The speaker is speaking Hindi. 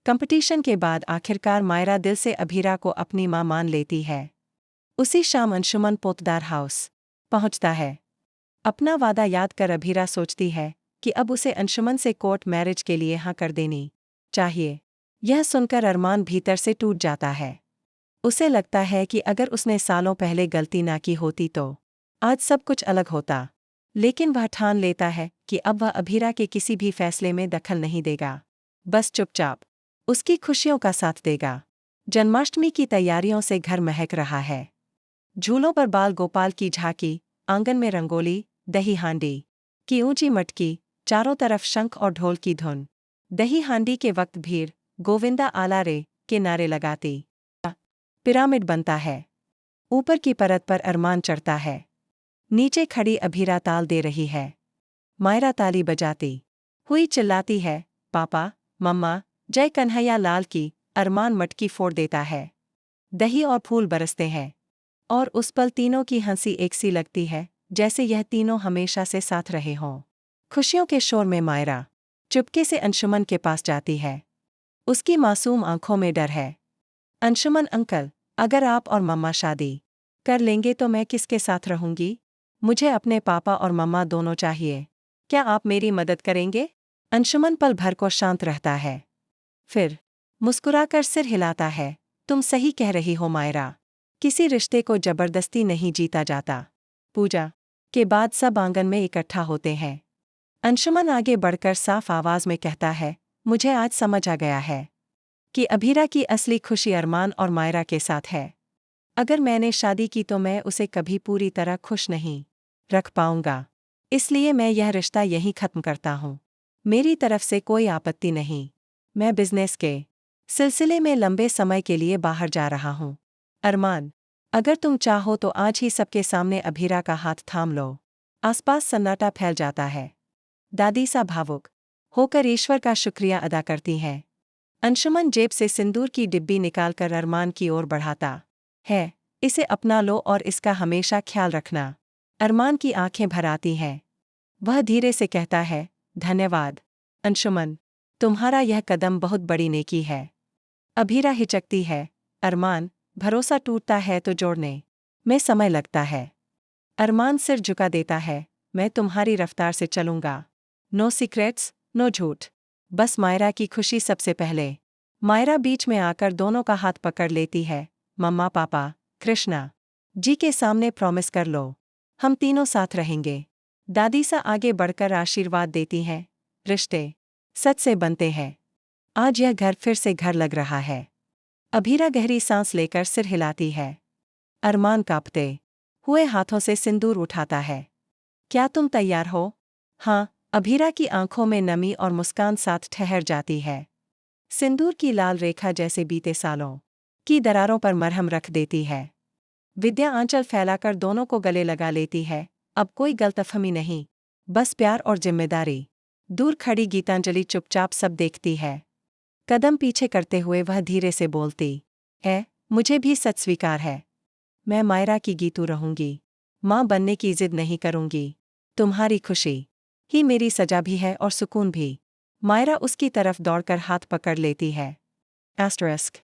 कंपटीशन के बाद आखिरकार मायरा दिल से अभीरा को अपनी मां मान लेती है। उसी शाम अंशुमन पोतदार हाउस पहुंचता है। अपना वादा याद कर अभीरा सोचती है कि अब उसे अंशुमन से कोर्ट मैरिज के लिए हाँ कर देनी चाहिए। यह सुनकर अरमान भीतर से टूट जाता है। उसे लगता है कि अगर उसने सालों पहले गलती ना की होती तो आज सब कुछ अलग होता। लेकिन वह ठान लेता है कि अब वह अभीरा के किसी भी फैसले में दखल नहीं देगा, बस चुपचाप उसकी खुशियों का साथ देगा। जन्माष्टमी की तैयारियों से घर महक रहा है। झूलों पर बाल गोपाल की झांकी, आंगन में रंगोली, दही हांडी की ऊंची मटकी, चारों तरफ शंख और ढोल की धुन। दही हांडी के वक्त भीड़ गोविंदा आला रे के नारे लगाती पिरामिड बनता है। ऊपर की परत पर अरमान चढ़ता है। नीचे खड़ी अभीरा ताल दे रही है। मायरा ताली बजाती हुई चिल्लाती है, पापा, मम्मा, जय कन्हैया लाल की। अरमान मटकी फोड़ देता है। दही और फूल बरसते हैं और उस पल तीनों की हंसी एक सी लगती है, जैसे यह तीनों हमेशा से साथ रहे हों। खुशियों के शोर में मायरा चुपके से अंशुमन के पास जाती है। उसकी मासूम आंखों में डर है। अंशुमन अंकल, अगर आप और मम्मा शादी कर लेंगे तो मैं किसके साथ रहूंगी? मुझे अपने पापा और मम्मा दोनों चाहिए। क्या आप मेरी मदद करेंगे? अंशुमन पल भर को शांत रहता है, फिर मुस्कुराकर सिर हिलाता है। तुम सही कह रही हो मायरा, किसी रिश्ते को जबरदस्ती नहीं जीता जाता। पूजा के बाद सब आंगन में इकट्ठा होते हैं। अंशुमन आगे बढ़कर साफ आवाज में कहता है, मुझे आज समझ आ गया है कि अभीरा की असली खुशी अरमान और मायरा के साथ है। अगर मैंने शादी की तो मैं उसे कभी पूरी तरह खुश नहीं रख पाऊंगा। इसलिए मैं यह रिश्ता यहीं खत्म करता हूँ। मेरी तरफ से कोई आपत्ति नहीं। मैं बिजनेस के सिलसिले में लंबे समय के लिए बाहर जा रहा हूँ। अरमान, अगर तुम चाहो तो आज ही सबके सामने अभीरा का हाथ थाम लो। आसपास सन्नाटा फैल जाता है। दादी सा भावुक होकर ईश्वर का शुक्रिया अदा करती हैं। अंशुमन जेब से सिंदूर की डिब्बी निकालकर अरमान की ओर बढ़ाता है। इसे अपना लो और इसका हमेशा ख्याल रखना। अरमान की आंखें भर आती हैं। वह धीरे से कहता है, धन्यवाद अंशुमन, तुम्हारा यह कदम बहुत बड़ी नेकी है। अभीरा हिचकती है, अरमान, भरोसा टूटता है तो जोड़ने में समय लगता है। अरमान सिर झुका देता है, मैं तुम्हारी रफ्तार से चलूंगा। नो सीक्रेट्स, नो झूठ, बस मायरा की खुशी सबसे पहले। मायरा बीच में आकर दोनों का हाथ पकड़ लेती है। मम्मा पापा, कृष्णा जी के सामने प्रॉमिस कर लो, हम तीनों साथ रहेंगे। दादी सा आगे बढ़कर आशीर्वाद देती हैं। रिश्ते सच से बनते हैं। आज यह घर फिर से घर लग रहा है। अभीरा गहरी सांस लेकर सिर हिलाती है। अरमान कांपते हुए हाथों से सिंदूर उठाता है। क्या तुम तैयार हो? हाँ, अभीरा की आंखों में नमी और मुस्कान साथ ठहर जाती है। सिंदूर की लाल रेखा जैसे बीते सालों की दरारों पर मरहम रख देती है। विद्या आंचल फैलाकर दोनों को गले लगा लेती है। अब कोई गलतफहमी नहीं, बस प्यार और जिम्मेदारी। दूर खड़ी गीतांजलि चुपचाप सब देखती है। कदम पीछे करते हुए वह धीरे से बोलती है, मुझे भी सच स्वीकार है। मैं मायरा की गीतू रहूंगी। माँ बनने की जिद नहीं करूंगी। तुम्हारी खुशी ही मेरी सजा भी है और सुकून भी। मायरा उसकी तरफ दौड़कर हाथ पकड़ लेती है। एस्टरिस्क